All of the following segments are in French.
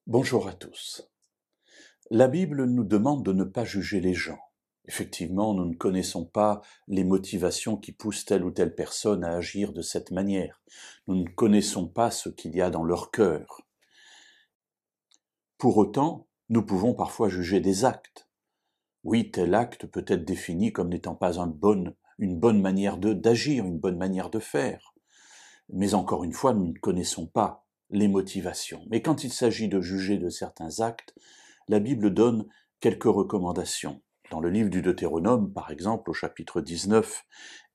Bonjour à tous. La Bible nous demande de ne pas juger les gens. Effectivement, nous ne connaissons pas les motivations qui poussent telle ou telle personne à agir de cette manière. Nous ne connaissons pas ce qu'il y a dans leur cœur. Pour autant, nous pouvons parfois juger des actes. Oui, tel acte peut être défini comme n'étant pas une bonne manière d'agir, une bonne manière de faire. Mais encore une fois, nous ne connaissons pas les motivations. Mais quand il s'agit de juger de certains actes, la Bible donne quelques recommandations. Dans le livre du Deutéronome, par exemple, au chapitre 19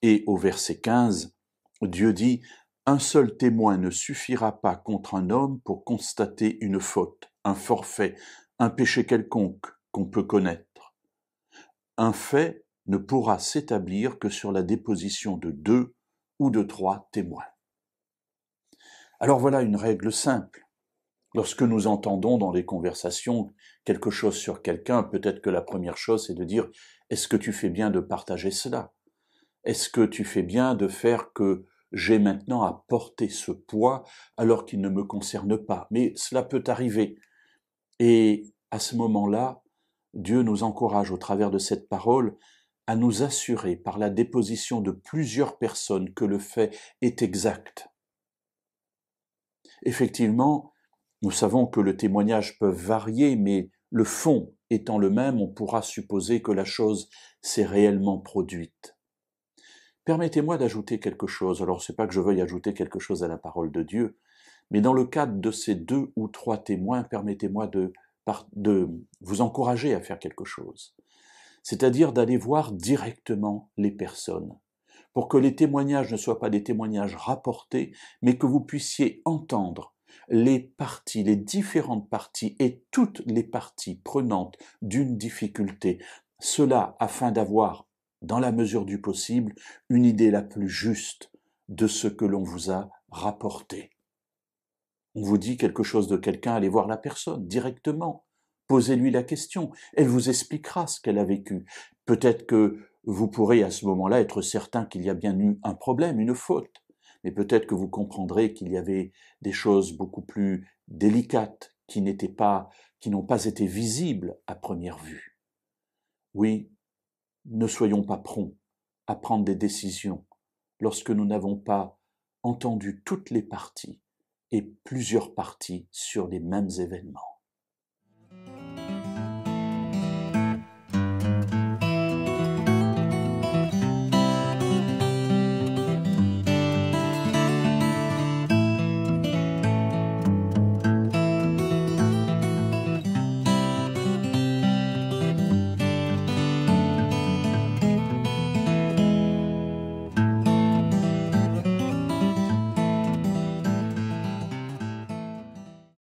et au verset 15, Dieu dit « Un seul témoin ne suffira pas contre un homme pour constater une faute, un forfait, un péché quelconque qu'on peut connaître. Un fait ne pourra s'établir que sur la déposition de 2 ou de 3 témoins. » Alors voilà une règle simple. Lorsque nous entendons dans les conversations quelque chose sur quelqu'un, peut-être que la première chose c'est de dire « Est-ce que tu fais bien de partager cela? Est-ce que tu fais bien de faire que j'ai maintenant à porter ce poids alors qu'il ne me concerne pas ?» Mais cela peut arriver. Et à ce moment-là, Dieu nous encourage au travers de cette parole à nous assurer par la déposition de plusieurs personnes que le fait est exact. Effectivement, nous savons que le témoignage peut varier, mais le fond étant le même, on pourra supposer que la chose s'est réellement produite. Permettez-moi d'ajouter quelque chose. Alors, c'est pas que je veuille ajouter quelque chose à la parole de Dieu, mais dans le cadre de ces 2 ou 3 témoins, permettez-moi de vous encourager à faire quelque chose. C'est-à-dire d'aller voir directement les personnes, pour que les témoignages ne soient pas des témoignages rapportés, mais que vous puissiez entendre les parties, les différentes parties et toutes les parties prenantes d'une difficulté. Cela afin d'avoir, dans la mesure du possible, une idée la plus juste de ce que l'on vous a rapporté. On vous dit quelque chose de quelqu'un, allez voir la personne directement. Posez-lui la question. Elle vous expliquera ce qu'elle a vécu. Peut-être que vous pourrez à ce moment-là être certain qu'il y a bien eu un problème, une faute. Mais peut-être que vous comprendrez qu'il y avait des choses beaucoup plus délicates qui n'ont pas été visibles à première vue. Oui, ne soyons pas prompts à prendre des décisions lorsque nous n'avons pas entendu toutes les parties et plusieurs parties sur les mêmes événements.